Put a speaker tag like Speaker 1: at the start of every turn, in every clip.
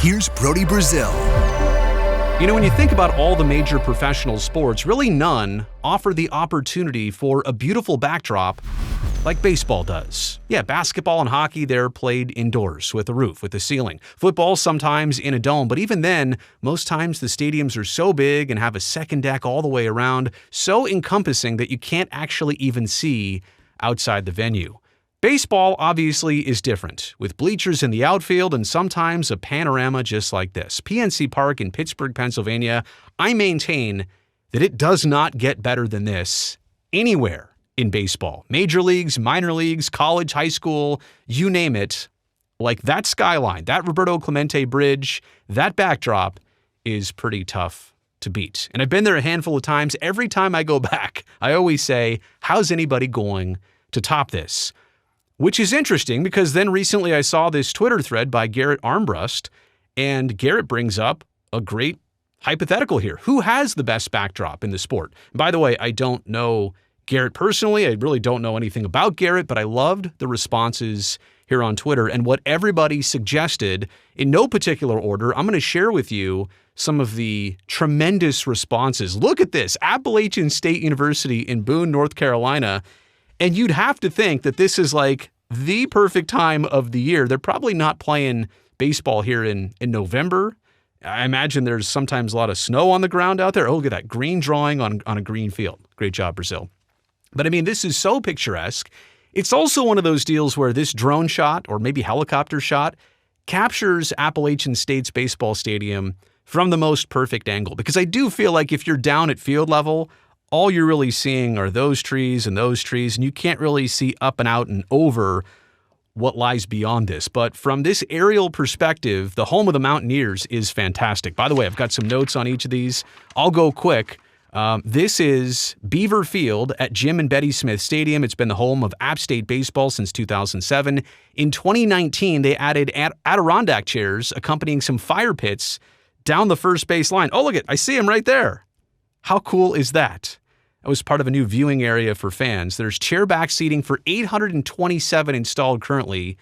Speaker 1: here's Brody Brazil.
Speaker 2: You know, when you think about all the major professional sports, really none offer the opportunity for a beautiful backdrop like baseball does. Yeah, basketball and hockey, they're played indoors with a roof, with a ceiling. Football sometimes in a dome, but even then, most times the stadiums are so big and have a second deck all the way around, so encompassing that you can't actually even see outside the venue. Baseball obviously is different, with bleachers in the outfield and sometimes a panorama just like this. PNC Park in Pittsburgh, Pennsylvania, I maintain that it does not get better than this anywhere in baseball. Major leagues, minor leagues, college, high school, you name it. Like that skyline, that Roberto Clemente Bridge, that backdrop is pretty tough to beat. And I've been there a handful of times. Every time I go back, I always say, how's anybody going to top this? Which is interesting because then recently I saw this Twitter thread by Garrett Armbrust, and Garrett brings up a great hypothetical here. Who has the best backdrop in the sport? And by the way, I don't know Garrett personally. I really don't know anything about Garrett, but I loved the responses here on Twitter and what everybody suggested in no particular order. I'm going to share with you some of the tremendous responses. Look at this, Appalachian State University in Boone, North Carolina. And you'd have to think that this is like the perfect time of the year. They're probably not playing baseball here in November. I imagine there's sometimes a lot of snow on the ground out there. Oh, look at that green drawing on a green field. Great job, Brazil. But I mean, this is so picturesque. It's also one of those deals where this drone shot or maybe helicopter shot captures Appalachian State's baseball stadium from the most perfect angle. Because I do feel like if you're down at field level, all you're really seeing are those trees, and you can't really see up and out and over what lies beyond this. But from this aerial perspective, the home of the Mountaineers is fantastic. By the way, I've got some notes on each of these. I'll go quick. This is Beaver Field at Jim and Betty Smith Stadium. It's been the home of App State baseball since 2007. In 2019, they added Adirondack chairs accompanying some fire pits down the first base line. Oh, look I see them right there. How cool is that? It was part of a new viewing area for fans. There's chair back seating for 827 installed currently,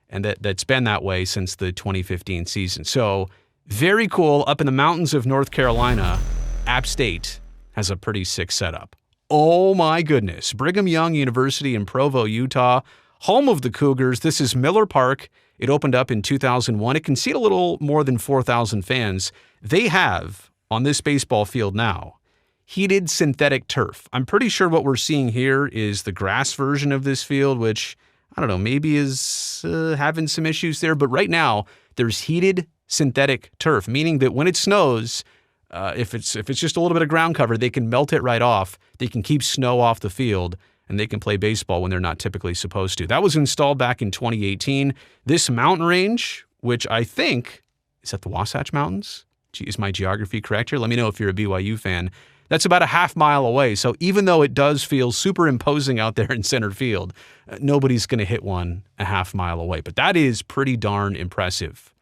Speaker 2: and that's been that way since the 2015 season. So very cool. Up in the mountains of North Carolina, App State has a pretty sick setup. Oh my goodness. Brigham Young University in Provo, Utah, home of the Cougars. This is Miller Park. It opened up in 2001. It can seat a little more than 4,000 fans. They have, on this baseball field now, heated synthetic turf. I'm pretty sure what we're seeing here is the grass version of this field, which, I don't know, maybe is having some issues there. But right now, there's heated synthetic turf, meaning that when it snows, if it's just a little bit of ground cover, they can melt it right off. They can keep snow off the field, and they can play baseball when they're not typically supposed to. That was installed back in 2018. This mountain range, which I think is at the Wasatch Mountains. Is my geography correct here? Let me know if you're a BYU fan. That's about a half mile away. So even though it does feel super imposing out there in center field, nobody's going to hit one a half mile away. But that is pretty darn impressive.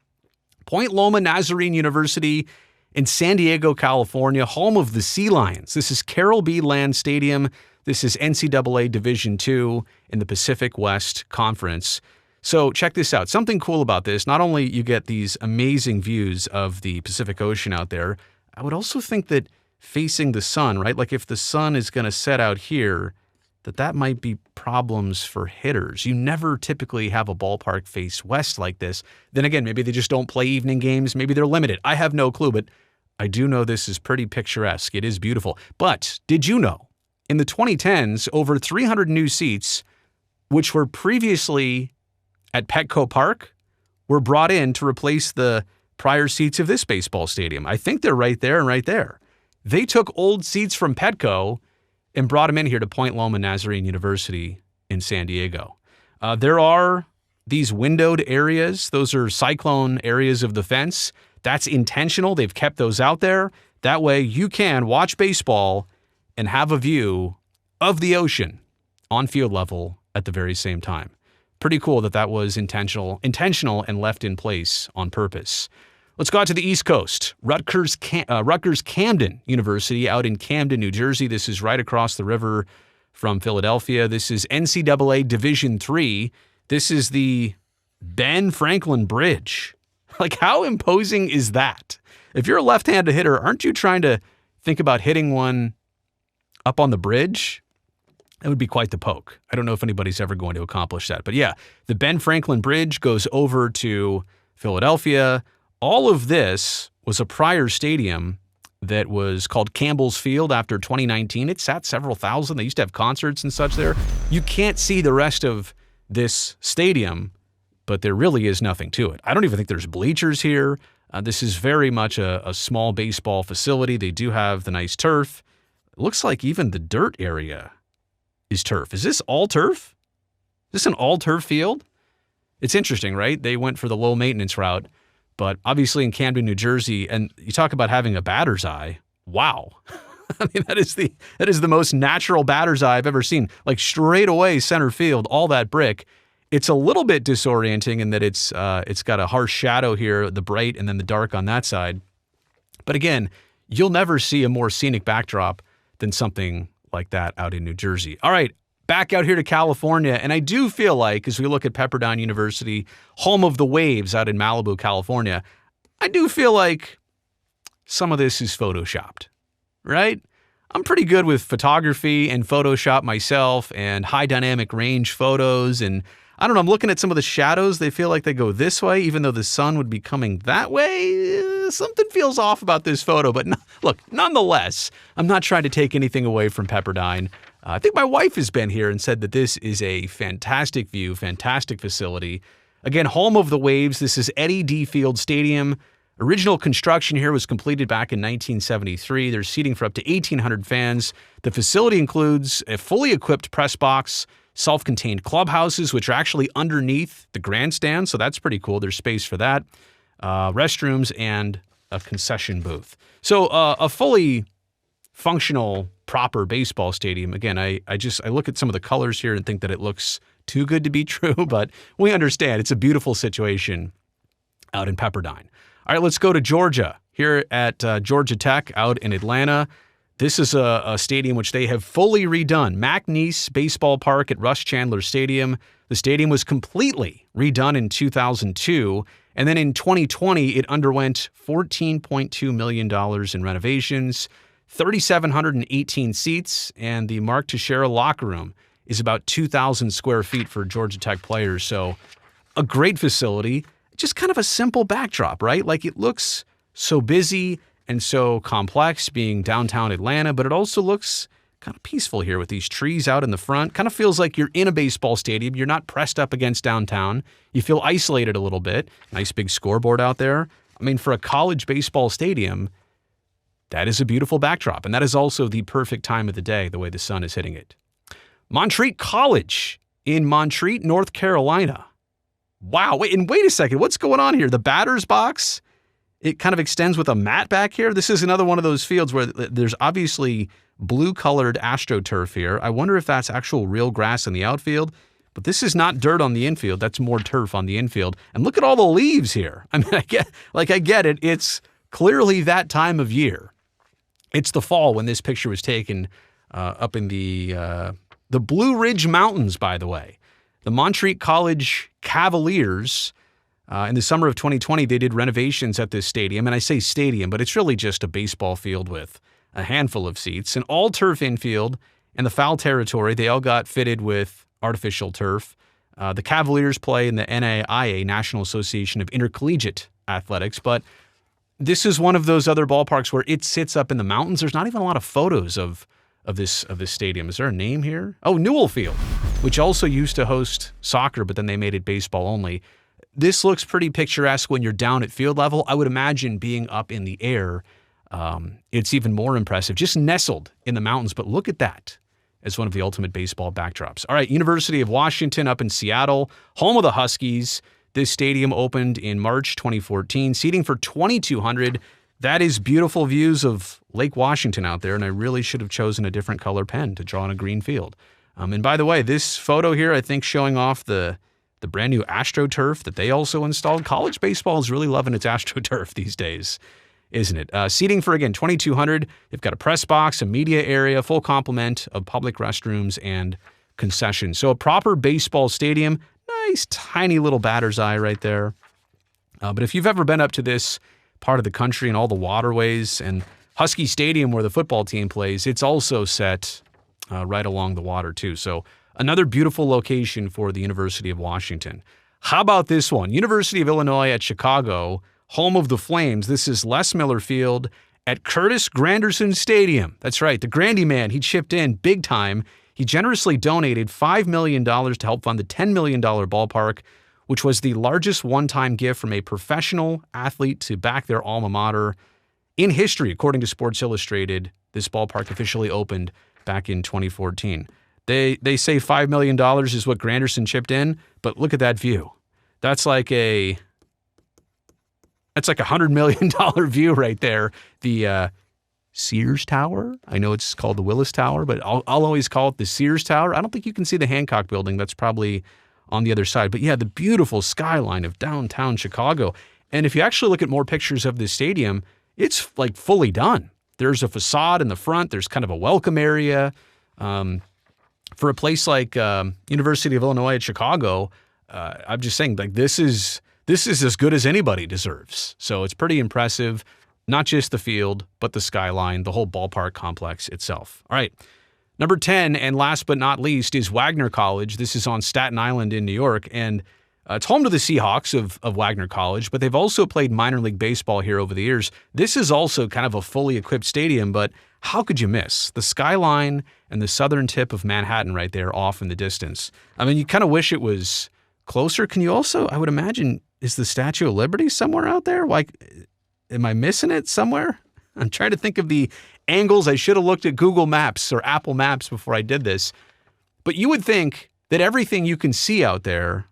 Speaker 2: Point Loma Nazarene University in San Diego, California, home of the Sea Lions. This is Carol B. Land Stadium. This is NCAA Division II in the Pacific West Conference. So check this out. Something cool about this, not only you get these amazing views of the Pacific Ocean out there, I would also think that facing the sun, right? Like if the sun is going to set out here, that might be problems for hitters. You never typically have a ballpark face west like this. Then again, maybe they just don't play evening games. Maybe they're limited. I have no clue, but I do know this is pretty picturesque. It is beautiful. But did you know, in the 2010s, over 300 new seats, which were previously at Petco Park, were brought in to replace the prior seats of this baseball stadium. I think they're right there and right there. They took old seats from Petco and brought them in here to Point Loma Nazarene University in San Diego. There are these windowed areas. Those are cyclone areas of the fence. That's intentional. They've kept those out there. That way you can watch baseball and have a view of the ocean on field level at the very same time. Pretty cool that was intentional and left in place on purpose. Let's go out to the East Coast. RUTGERS-CAMDEN University out in Camden, New Jersey. This is right across the river from Philadelphia. This is NCAA Division III. This is the Ben Franklin Bridge. Like, how imposing is that? If you're a left-handed hitter, aren't you trying to think about hitting one up on the bridge? That would be quite the poke. I don't know if anybody's ever going to accomplish that. But yeah, the Ben Franklin Bridge goes over to Philadelphia. All of this was a prior stadium that was called Campbell's Field after 2019. It sat several thousand. They used to have concerts and such there. You can't see the rest of this stadium, but there really is nothing to it. I don't even think there's bleachers here. This is very much a small baseball facility. They do have the nice turf. It looks like even the dirt area is turf. Is this all turf? Is this an all-turf field? It's interesting, right? They went for the low-maintenance route, but obviously in Camden, New Jersey, and you talk about having a batter's eye. Wow. I mean, that is the most natural batter's eye I've ever seen. Like straight away center field, all that brick. It's a little bit disorienting in that it's got a harsh shadow here, the bright and then the dark on that side. But again, you'll never see a more scenic backdrop than something like that out in New Jersey. All right, back out here to California. And I do feel like, as we look at Pepperdine University, home of the waves out in Malibu, California, I do feel like some of this is photoshopped, right? I'm pretty good with photography and Photoshop myself and high dynamic range photos. And I don't know, I'm looking at some of the shadows. They feel like they go this way, even though the sun would be coming that way. Something feels off about this photo. But look, nonetheless, I'm not trying to take anything away from Pepperdine. I think my wife has been here and said that this is a fantastic view, fantastic facility. Again, home of the waves. This is Eddie D. Field Stadium. Original construction here was completed back in 1973. There's seating for up to 1,800 fans. The facility includes a fully equipped press box, self-contained clubhouses, which are actually underneath the grandstand, so that's pretty cool. There's space for that. Restrooms and a concession booth. So a fully functional, proper baseball stadium. Again, I look at some of the colors here and think that it looks too good to be true, but we understand it's a beautiful situation out in Pepperdine. All right, let's go to Georgia. Here at Georgia Tech out in Atlanta. This is a stadium which they have fully redone. McNeese Baseball Park at Rush Chandler Stadium. The stadium was completely redone in 2002. And then in 2020, it underwent $14.2 million in renovations, 3,718 seats, and the Mark Teixeira locker room is about 2,000 square feet for Georgia Tech players. So a great facility, just kind of a simple backdrop, right? Like it looks so busy and so complex being downtown Atlanta, but it also looks kind of peaceful here with these trees out in the front. Kind of feels like you're in a baseball stadium. You're not pressed up against downtown. You feel isolated a little bit. Nice big scoreboard out there. I mean, for a college baseball stadium, that is a beautiful backdrop. And that is also the perfect time of the day, the way the sun is hitting it. Montreat College in Montreat, North Carolina. Wow, wait a second. What's going on here? The batter's box, it kind of extends with a mat back here. This is another one of those fields where there's obviously blue-colored AstroTurf here. I wonder if that's actual real grass in the outfield. But this is not dirt on the infield. That's more turf on the infield. And look at all the leaves here. I mean, I get it. It's clearly that time of year. It's the fall when this picture was taken up in the Blue Ridge Mountains, by the way. The Montreat College Cavaliers, in the summer of 2020, they did renovations at this stadium. And I say stadium, but it's really just a baseball field with a handful of seats. An all-turf infield and the foul territory, they all got fitted with artificial turf. The Cavaliers play in the NAIA, National Association of Intercollegiate Athletics, but this is one of those other ballparks where it sits up in the mountains. There's not even a lot of photos of this stadium. Is there a name here? Oh, Newell Field, which also used to host soccer, but then they made it baseball only. This looks pretty picturesque when you're down at field level. I would imagine being up in the air, it's even more impressive, just nestled in the mountains. But look at that as one of the ultimate baseball backdrops. All right, University of Washington up in Seattle, home of the Huskies. This stadium opened in March 2014, seating for 2,200. That is beautiful views of Lake Washington out there, and I really should have chosen a different color pen to draw on a green field. And by the way, this photo here, I think showing off the brand new AstroTurf that they also installed. College baseball is really loving its AstroTurf these days, isn't it? Seating for, again, 2,200. They've got a press box, a media area, full complement of public restrooms and concessions. So a proper baseball stadium, nice tiny little batter's eye right there. But if you've ever been up to this part of the country and all the waterways and Husky Stadium where the football team plays, it's also set right along the water too. So another beautiful location for the University of Washington. How about this one? University of Illinois at Chicago, home of the Flames. This is Les Miller Field at Curtis Granderson Stadium. That's right, the Grandy man, he chipped in big time. He generously donated $5 million to help fund the $10 million ballpark, which was the largest one-time gift from a professional athlete to back their alma mater in history. According to Sports Illustrated, this ballpark officially opened back in 2014. They say $5 million is what Granderson chipped in, but look at that view. That's like a $100 million view right there. The Sears Tower. I know it's called the Willis Tower, but I'll always call it the Sears Tower. I don't think you can see the Hancock building. That's probably on the other side. But yeah, the beautiful skyline of downtown Chicago. And if you actually look at more pictures of this stadium, it's like fully done. There's a facade in the front. There's kind of a welcome area. For a place like University of Illinois at Chicago, I'm just saying, like, this is as good as anybody deserves. So it's pretty impressive. Not just the field, but the skyline, the whole ballpark complex itself. All right. Number 10, and last but not least, is Wagner College. This is on Staten Island in New York, and it's home to the Seahawks of Wagner College, but they've also played minor league baseball here over the years. This is also kind of a fully equipped stadium, but how could you miss the skyline and the southern tip of Manhattan right there off in the distance? I mean, you kind of wish it was closer. Can you also, I would imagine, is the Statue of Liberty somewhere out there? Like, am I missing it somewhere? I'm trying to think of the angles. I should have looked at Google Maps or Apple Maps before I did this. But you would think that everything you can see out there,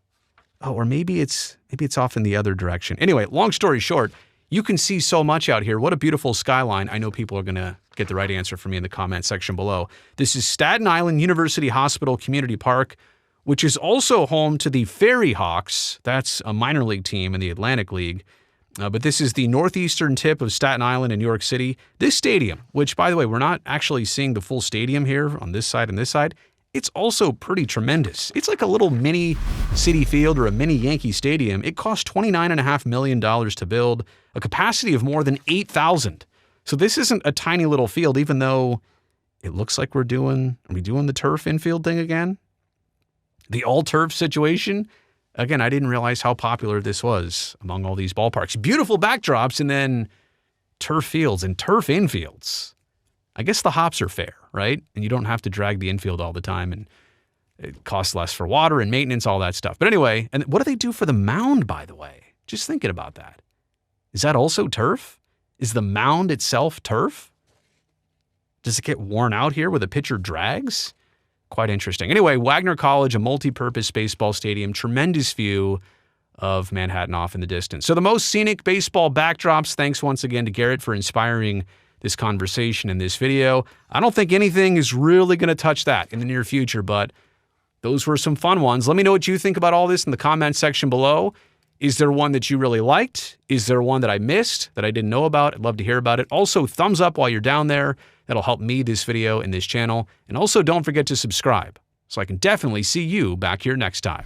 Speaker 2: or maybe it's off in the other direction. Anyway, long story short, you can see so much out here. What a beautiful skyline. I know people are going to get the right answer for me in the comment section below. This is Staten Island University Hospital Community Park, which is also home to the Ferry Hawks. That's a minor league team in the Atlantic League. But this is the northeastern tip of Staten Island in New York City. This stadium, which, by the way, we're not actually seeing the full stadium here on this side and this side, it's also pretty tremendous. It's like a little mini Citi Field or a mini Yankee Stadium. It cost $29.5 million to build, a capacity of more than 8,000. So this isn't a tiny little field, even though it looks like are we doing the turf infield thing again? The all-turf situation? Again, I didn't realize how popular this was among all these ballparks. Beautiful backdrops and then turf fields and turf infields. I guess the hops are fair, right? And you don't have to drag the infield all the time, and it costs less for water and maintenance, all that stuff. But anyway, and what do they do for the mound, by the way? Just thinking about that. Is that also turf? Is the mound itself turf? Does it get worn out here where the pitcher drags? Quite interesting. Anyway, Wagner College, a multi-purpose baseball stadium, tremendous view of Manhattan off in the distance. So the most scenic baseball backdrops. Thanks once again to Garrett for inspiring this conversation in this video. I don't think anything is really going to touch that in the near future, but those were some fun ones. Let me know what you think about all this in the comment section below. Is there one that you really liked? Is there one that I missed that I didn't know about? I'd love to hear about it. Also, thumbs up while you're down there. That'll help me, this video, and this channel. And also, don't forget to subscribe so I can definitely see you back here next time.